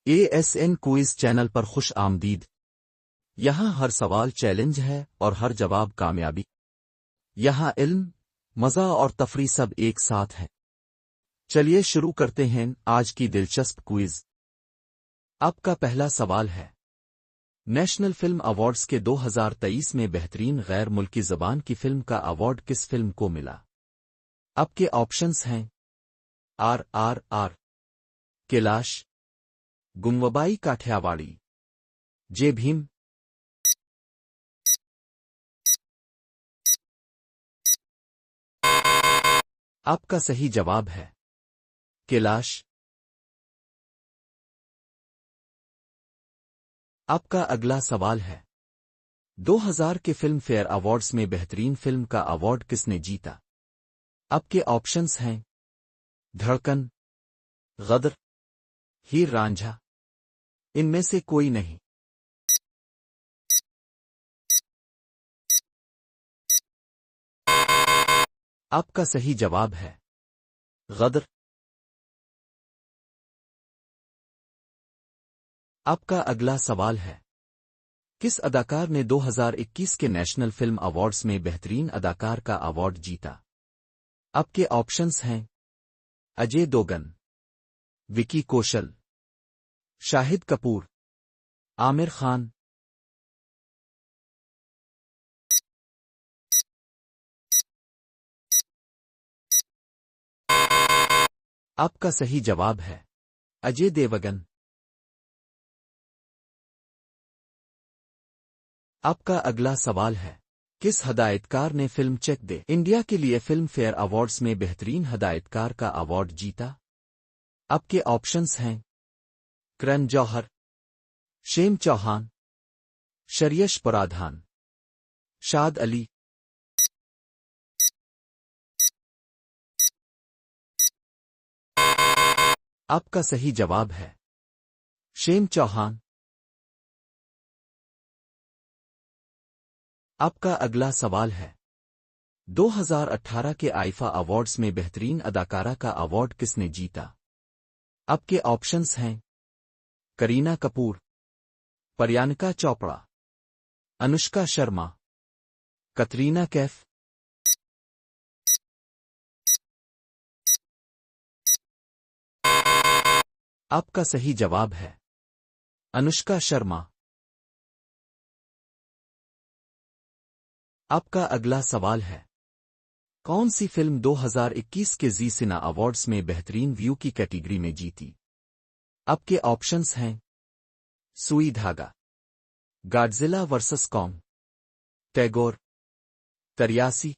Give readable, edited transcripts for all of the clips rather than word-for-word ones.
ASN quiz channel पर खुश आमदीद। यहाँ हर सवाल चैलेंज है और हर जवाब कामयाबी। यहाँ इल्म, मजा और तफरी सब एक साथ है। चलिए शुरू करते हैं आज की दिलचस्प क्विज। आपका पहला सवाल है, नेशनल फिल्म अवार्ड्स के 2023 में बेहतरीन गैर मुल्की ज़बान की फिल्म का अवार्ड किस फिल्म को मिला? आपके ऑप्शंस हैं RRR, कैलाश, गुमवबाई काठियावाड़ी, जे भीम। आपका सही जवाब है कैलाश। आपका अगला सवाल है, 2000 के फिल्म फेयर अवार्ड्स में बेहतरीन फिल्म का अवार्ड किसने जीता? आपके ऑप्शंस हैं धड़कन, गदर, हीर रांझा। इनमें से कोई नहीं। आपका सही जवाब है गदर। आपका अगला सवाल है, किस अदाकार ने 2021 के नेशनल फिल्म अवार्ड्स में बेहतरीन अदाकार का अवार्ड जीता? आपके ऑप्शंस हैं अजय देवगन, विकी कौशल, शाहिद कपूर, आमिर खान। आपका सही जवाब है अजय देवगन। आपका अगला सवाल है, किस हदायतकार ने फिल्म चक दे इंडिया के लिए फिल्म फेयर अवार्ड्स में बेहतरीन हदायतकार का अवार्ड जीता? आपके ऑप्शंस हैं करण जौहर, शेम चौहान, शरियश पराधान, शाद अली। आपका सही जवाब है शेम चौहान। आपका अगला सवाल है, 2018 के आईफा अवार्ड्स में बेहतरीन अदाकारा का अवार्ड किसने जीता? आपके ऑप्शंस हैं करीना कपूर, प्रियंका चोपड़ा, अनुष्का शर्मा, कतरीना कैफ। आपका सही जवाब है अनुष्का शर्मा। आपका अगला सवाल है, कौन सी फिल्म 2021 के जी सिने अवार्ड्स में बेहतरीन व्यू की कैटेगरी में जीती? आपके ऑप्शंस हैं सुई धागा, गॉडजिला वर्सेस कॉन्ग, टैगोर, तरियासी।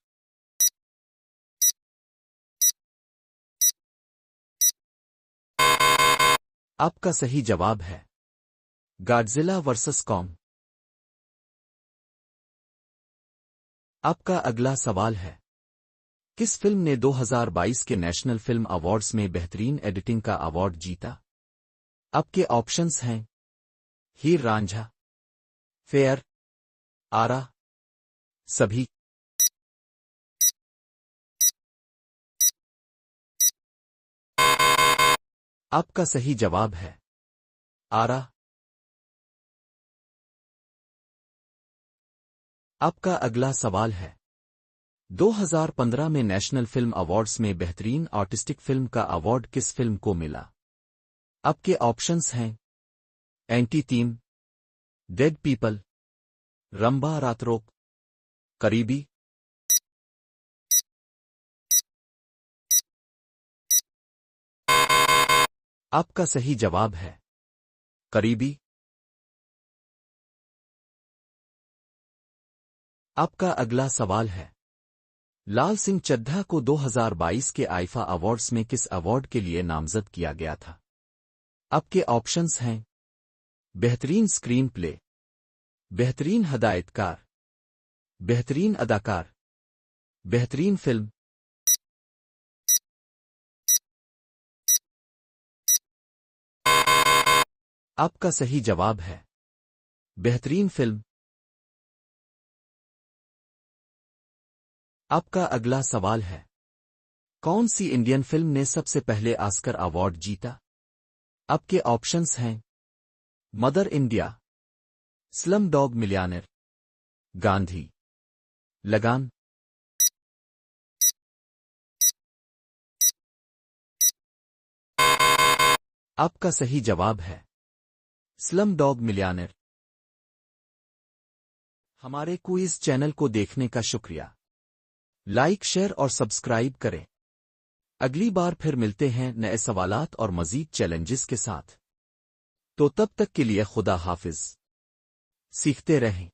आपका सही जवाब है गॉडजिला वर्सेस कॉन्ग। आपका अगला सवाल है, किस फिल्म ने 2022 के नेशनल फिल्म अवार्ड्स में बेहतरीन एडिटिंग का अवार्ड जीता? आपके ऑप्शंस हैं हीर रांझा, फेयर, आरा, सभी। आपका सही जवाब है आरा। आपका अगला सवाल है, 2015 में नेशनल फिल्म अवार्ड्स में बेहतरीन आर्टिस्टिक फिल्म का अवार्ड किस फिल्म को मिला? आपके ऑप्शंस हैं एंटी थीम, डेड पीपल, रंबा रातरोक, करीबी। आपका सही जवाब है करीबी। आपका अगला सवाल है, लाल सिंह चड्ढा को 2022 के आईफा अवार्ड्स में किस अवार्ड के लिए नामजद किया गया था? आपके ऑप्शंस हैं बेहतरीन स्क्रीन प्ले, बेहतरीन हदायतकार, बेहतरीन अदाकार, बेहतरीन फिल्म। आपका सही जवाब है बेहतरीन फिल्म। आपका अगला सवाल है, कौन सी इंडियन फिल्म ने सबसे पहले ऑस्कर अवार्ड जीता? आपके ऑप्शंस हैं mother India, slum dog millionaire, Gandhi, लगान। आपका सही जवाब है स्लम डॉग मिलियनेयर। हमारे क्विज चैनल को देखने का शुक्रिया। लाइक, शेयर और सब्सक्राइब करें। अगली बार फिर मिलते हैं नए सवालात और मजीद चैलेंजेस के साथ। तो तब तक के लिए खुदा हाफिज। सीखते रहें।